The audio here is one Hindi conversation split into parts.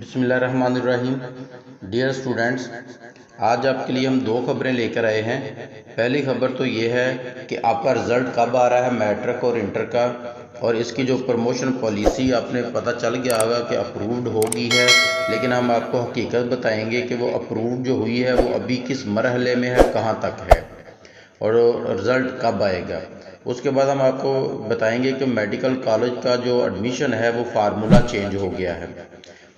बिस्मिल्लाहिर्रहमानिर्रहीम। डियर स्टूडेंट्स, आज आपके लिए हम दो खबरें लेकर आए हैं। पहली खबर तो ये है कि आपका रिज़ल्ट कब आ रहा है मैट्रिक और इंटर का, और इसकी जो प्रमोशन पॉलिसी आपने पता चल गया होगा कि अप्रूव्ड हो गई है, लेकिन हम आपको हकीकत बताएंगे कि वो अप्रूव्ड जो हुई है वो अभी किस मरहले में है, कहाँ तक है और रिज़ल्ट कब आएगा। उसके बाद हम आपको बताएंगे कि मेडिकल कॉलेज का जो एडमिशन है वो फार्मूला चेंज हो गया है।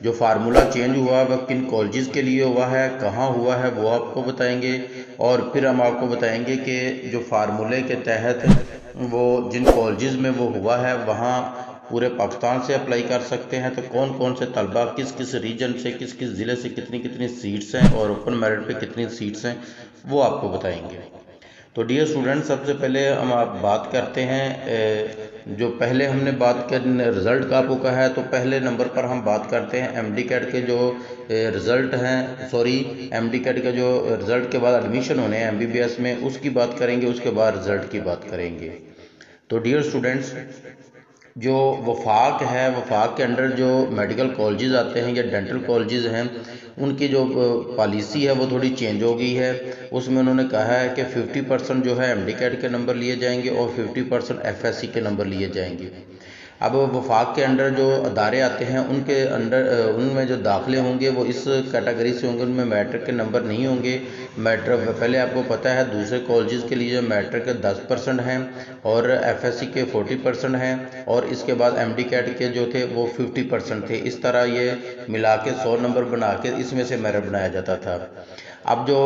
जो फार्मूला चेंज हुआ वह किन कॉलेजेस के लिए हुआ है, कहाँ हुआ है, वो आपको बताएंगे। और फिर हम आपको बताएंगे कि जो फार्मूले के तहत वो जिन कॉलेजेस में वो हुआ है वहाँ पूरे पाकिस्तान से अप्लाई कर सकते हैं, तो कौन कौन से तलबा किस किस रीजन से, किस किस ज़िले से कितनी कितनी सीट्स हैं और ओपन मेरिट पे कितनी सीट्स हैं, वो आपको बताएंगे। तो डियर स्टूडेंट, सबसे पहले हम आप बात करते हैं जो पहले हमने बात कर रिज़ल्ट का आपको कहा है, तो पहले नंबर पर हम बात करते हैं एमडी कैट के जो रिज़ल्ट हैं, एमडी कैट का जो रिज़ल्ट के बाद एडमिशन होने हैं एमबीबीएस में, उसकी बात करेंगे। उसके बाद रिज़ल्ट की बात करेंगे। तो डियर स्टूडेंट्स, जो वफाक है, वफाक के अंडर जो मेडिकल कॉलेजेस आते हैं या डेंटल कॉलेजेस हैं, उनकी जो पॉलिसी है वो थोड़ी चेंज हो गई है। उसमें उन्होंने कहा है कि 50% जो है एमडी कैट के नंबर लिए जाएंगे और 50% एफएससी के नंबर लिए जाएंगे। अब वफाक के अंडर जो अदारे आते हैं उनके अंडर उनमें जो दाखिले होंगे वो इस कैटेगरी से होंगे, उनमें मैट्रिक के नंबर नहीं होंगे। मैट्रिक पहले आपको पता है दूसरे कॉलेजेस के लिए जो मैट्रिक के 10% हैं और एफएससी के 40% हैं, और इसके बाद एमडी कैट के जो थे वो 50% थे। इस तरह ये मिला के 100 नंबर बना के इसमें से मेरिट बनाया जाता था। अब जो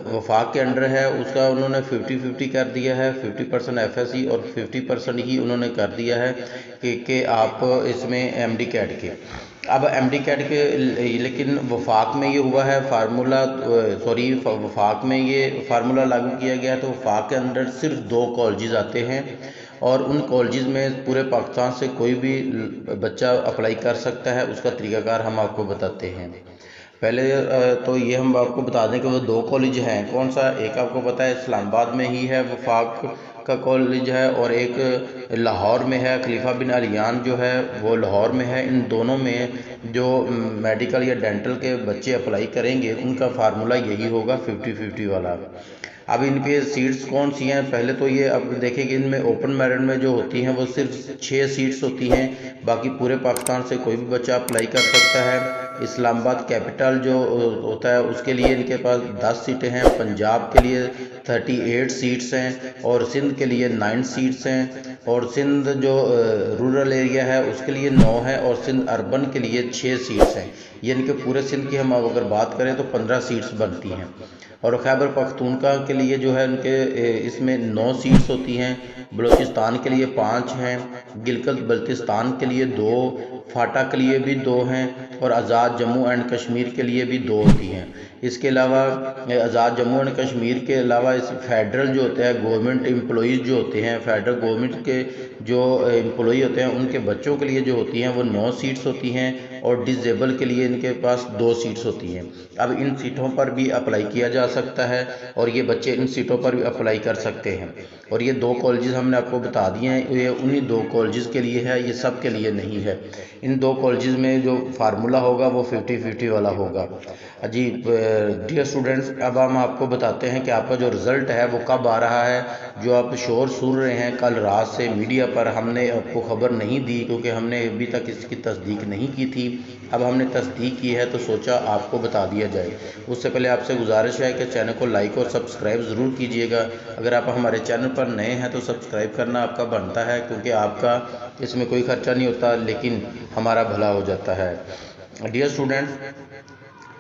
वफाक के अंडर है उसका उन्होंने 50-50 कर दिया है, 50% एफएससी और 50% ही उन्होंने कर दिया है कि आप इसमें एमडी कैट के। अब एमडी कैट के लेकिन वफाक में ये हुआ है वफाक में ये फार्मूला लागू किया गया, तो वफाक के अंदर सिर्फ 2 कॉलेजेस आते हैं और उन कॉलेजेस में पूरे पाकिस्तान से कोई भी बच्चा अप्लाई कर सकता है। उसका तरीकाकार हम आपको बताते हैं। पहले तो ये हम आपको बता दें कि वो 2 कॉलेज हैं। कौन सा? एक आपको पता है इस्लामाबाद में ही है वफाक का कॉलेज है, और एक लाहौर में है, खलीफा बिन अलियान जो है वो लाहौर में है। इन दोनों में जो मेडिकल या डेंटल के बच्चे अप्लाई करेंगे उनका फार्मूला यही होगा 50-50 वाला। अब इनके सीट्स कौन सी हैं? पहले तो ये अब देखें कि इनमें ओपन मेरिट में जो होती हैं वो सिर्फ 6 सीट्स होती हैं, बाकी पूरे पाकिस्तान से कोई भी बच्चा अप्लाई कर सकता है। इस्लामाबाद कैपिटल जो होता है उसके लिए इनके पास 10 सीटें हैं, पंजाब के लिए 38 सीट्स हैं और सिंध के लिए 9 सीट्स हैं, और सिंध जो रूरल एरिया है उसके लिए 9 है, और सिंध अर्बन के लिए 6 सीट्स हैं। यानी कि पूरे सिंध की हम अगर बात करें तो 15 सीट्स बनती हैं। और खैबर पख्तूनख्वा के लिए जो है उनके इसमें 9 सीट्स होती हैं, बलूचिस्तान के लिए 5 हैं, गिलगित बल्तिस्तान के लिए 2, फाटा के लिए भी 2 हैं, और आज़ाद जम्मू एंड कश्मीर के लिए भी 2 होती हैं। इसके अलावा आज़ाद जम्मू एंड कश्मीर के अलावा इस फेडरल जो होते हैं गवर्नमेंट एम्प्लॉइज़ जो होते हैं, फेडरल गवर्नमेंट के जो एम्प्लॉई होते हैं उनके बच्चों के लिए जो होती हैं वो 9 सीट्स होती हैं, और डिसेबल के लिए इनके पास 2 सीट्स होती हैं। अब इन सीटों पर भी अप्लाई किया जा सकता है और ये बच्चे इन सीटों पर भी अप्लाई कर सकते हैं। और ये 2 कॉलेजेस हमने आपको बता दिए हैं, ये उन्हीं 2 कॉलेजेस के लिए है, ये सब के लिए नहीं है। इन 2 कॉलेजेस में जो फार्मूला होगा वो 50-50 वाला होगा। जी डियर स्टूडेंट्स, अब हम आपको बताते हैं कि आपका जो रिज़ल्ट है वो कब आ रहा है। जो आप शोर सुन रहे हैं कल रात से मीडिया पर, हमने आपको खबर नहीं दी क्योंकि हमने अभी तक इसकी तस्दीक नहीं की थी। अब हमने तस्दीक की है तो सोचा आपको बता दिया जाए। उससे पहले आपसे गुजारिश है कि चैनल को लाइक और सब्सक्राइब ज़रूर कीजिएगा। अगर आप हमारे चैनल पर नए हैं तो सब्सक्राइब करना आपका बनता है, क्योंकि आपका इसमें कोई खर्चा नहीं होता लेकिन हमारा भला हो जाता है। डियर स्टूडेंट्स,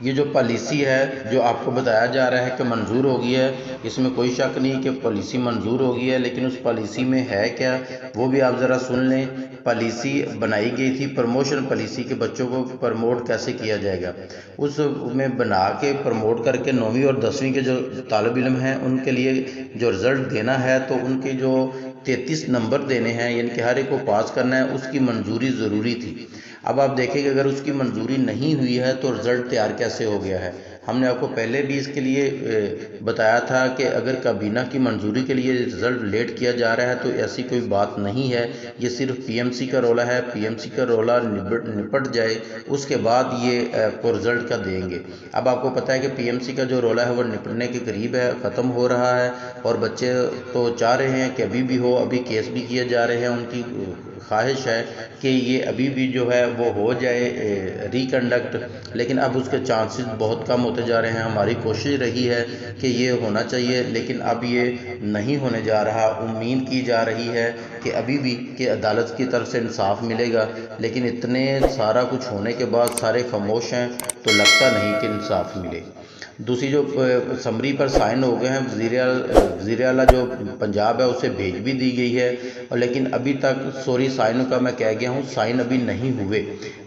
ये जो पॉलिसी है जो आपको बताया जा रहा है कि मंजूर हो गई है, इसमें कोई शक नहीं कि पॉलिसी मंजूर हो गई है, लेकिन उस पॉलिसी में है क्या वो भी आप ज़रा सुन लें। पॉलिसी बनाई गई थी प्रमोशन पॉलिसी के, बच्चों को प्रमोट कैसे किया जाएगा उसमें बना के प्रमोट करके 9वीं और 10वीं के जो तालिब इल्म हैं उनके लिए जो रिज़ल्ट देना है, तो उनके जो 33 नंबर देने हैं, यानी कि हर एक को पास करना है, उसकी मंजूरी ज़रूरी थी। अब आप देखें कि अगर उसकी मंजूरी नहीं हुई है तो रिज़ल्ट तैयार कैसे हो गया है। हमने आपको पहले भी इसके लिए बताया था कि अगर काबीना की मंजूरी के लिए रिज़ल्ट लेट किया जा रहा है तो ऐसी कोई बात नहीं है, ये सिर्फ पीएमसी का रोला है। पीएमसी का रोला निपट जाए उसके बाद ये आपको रिज़ल्ट का देंगे। अब आपको पता है कि पीएमसी का जो रोला है वो निपटने के करीब है, ख़त्म हो रहा है और बच्चे तो चाह रहे हैं कि अभी भी हो, अभी केस भी किए जा रहे हैं। उनकी ख्वाहिश है कि ये अभी भी जो है वो हो जाए रिकंडक्ट, लेकिन अब उसके चांसेस बहुत कम होते जा रहे हैं। हमारी कोशिश रही है कि ये होना चाहिए, लेकिन अब ये नहीं होने जा रहा। उम्मीद की जा रही है कि अभी भी कि अदालत की तरफ से इंसाफ मिलेगा, लेकिन इतने सारा कुछ होने के बाद सारे खामोश हैं तो लगता नहीं कि इंसाफ मिले। दूसरी जो समरी पर साइन हो गए हैं, वज़ीर आला जो पंजाब है उसे भेज भी दी गई है, और लेकिन अभी तक सॉरी साइन का मैं कह गया हूँ, साइन अभी नहीं हुए।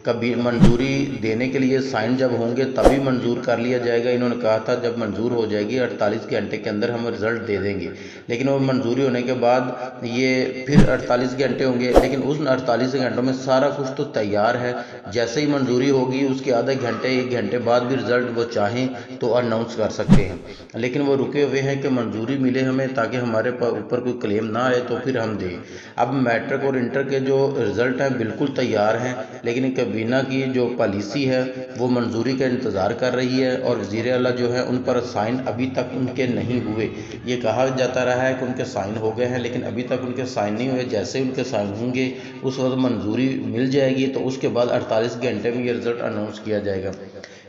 कभी मंजूरी देने के लिए साइन जब होंगे तभी मंजूर कर लिया जाएगा। इन्होंने कहा था जब मंजूर हो जाएगी 48 घंटे के अंदर हम रिज़ल्ट दे देंगे, लेकिन वो मंजूरी होने के बाद ये फिर 48 घंटे होंगे। लेकिन उस 48 घंटों में सारा कुछ तो तैयार है, जैसे ही मंजूरी होगी उसके आधे घंटे 1 घंटे बाद भी रिज़ल्ट वो चाहें तो अनाउंस कर सकते हैं। लेकिन वो रुके हुए हैं कि मंजूरी मिले हमें, ताकि हमारे ऊपर कोई क्लेम ना आए तो फिर हम दें। अब मैट्रिक और इंटर के जो रिज़ल्ट हैं बिल्कुल तैयार हैं, लेकिन काबीना की जो पॉलिसी है वो मंजूरी का इंतज़ार कर रही है, और वज़ीर आला जो है उन पर साइन अभी तक उनके नहीं हुए। ये कहा जाता रहा है कि उनके साइन हो गए हैं, लेकिन अभी तक उनके साइन नहीं हुए। जैसे उनके साइन होंगे उस वक्त मंजूरी मिल जाएगी, तो उसके बाद 48 घंटे में ये रिज़ल्ट अनाउंस किया जाएगा।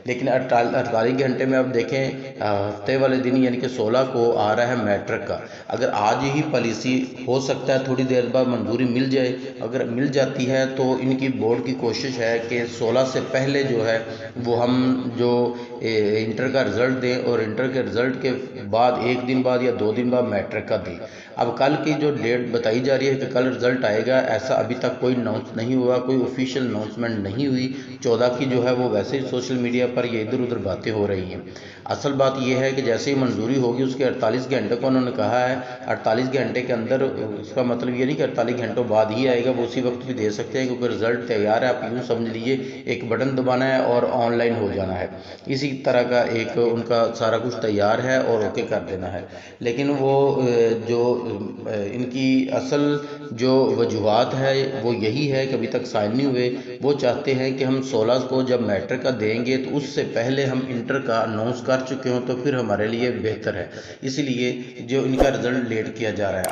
लेकिन 48 घंटे में अब देखें, हफ्ते वाले दिन यानी कि 16 को आ रहा है मैट्रिक का। अगर आज ही पॉलिसी हो सकता है थोड़ी देर बाद मंजूरी मिल जाए, अगर मिल जाती है तो इनकी बोर्ड की कोशिश है कि 16 से पहले जो है वो हम जो इंटर का रिज़ल्ट दें, और इंटर के रिज़ल्ट के बाद 1 दिन बाद या 2 दिन बाद मैट्रिक का दें। अब कल की जो डेट बताई जा रही है कि कल रिज़ल्ट आएगा, ऐसा अभी तक कोई अनाउंस नहीं हुआ, कोई ऑफिशियल अनाउंसमेंट नहीं हुई। 14 की जो है वो वैसे ही सोशल मीडिया पर ये इधर उधर बातें हो रही हैं। असल बात यह है कि जैसे ही मंजूरी होगी उसके 48 घंटे को उन्होंने कहा है, 48 घंटे के अंदर, उसका मतलब ये नहीं कि 48 घंटों बाद ही आएगा, वो उसी वक्त भी दे सकते हैं, क्योंकि रिज़ल्ट तैयार है। आप यूँ समझ लीजिए एक बटन दबाना है और ऑनलाइन हो जाना है, इसी तरह का एक उनका सारा कुछ तैयार है और ओके कर देना है। लेकिन वो जो इनकी असल जो वजूहात है वो यही है कि अभी तक साइन नहीं हुए। वो चाहते हैं कि हम 16 को जब मैट्रिक का देंगे तो उससे पहले हम इंटर का अनाउंस कर चुके हों, तो फिर हमारे लिए बेहतर है। इसीलिए जो इनका रिज़ल्ट लेट किया जा रहा है।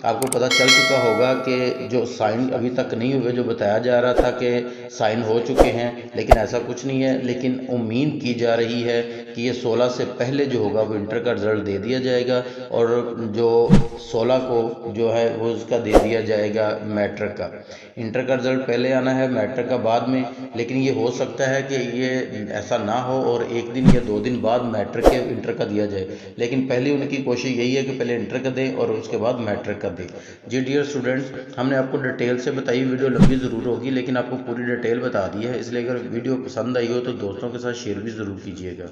आपको पता चल चुका होगा कि जो साइन अभी तक नहीं हुए, जो बताया जा रहा था कि साइन हो चुके हैं, लेकिन ऐसा कुछ नहीं है। लेकिन उम्मीद की जा रही है कि ये 16 से पहले जो होगा वो इंटर का रिज़ल्ट दे दिया जाएगा, और जो 16 को जो है वो उसका दे दिया जाएगा मैट्रिक का। इंटर का रिज़ल्ट पहले आना है, मैट्रिक का बाद में। लेकिन ये हो सकता है कि ये ऐसा ना हो और 1 दिन या 2 दिन बाद मैट्रिक के इंटर का दिया जाए, लेकिन पहले उनकी कोशिश यही है कि पहले इंटर का दें और उसके बाद मैट्रिक का दें। जी डियर स्टूडेंट्स, हमने आपको डिटेल से बताई, वीडियो लंबी ज़रूर होगी लेकिन आपको पूरी डिटेल बता दी है, इसलिए अगर वीडियो पसंद आई हो तो दोस्तों के साथ शेयर भी ज़रूर कीजिएगा।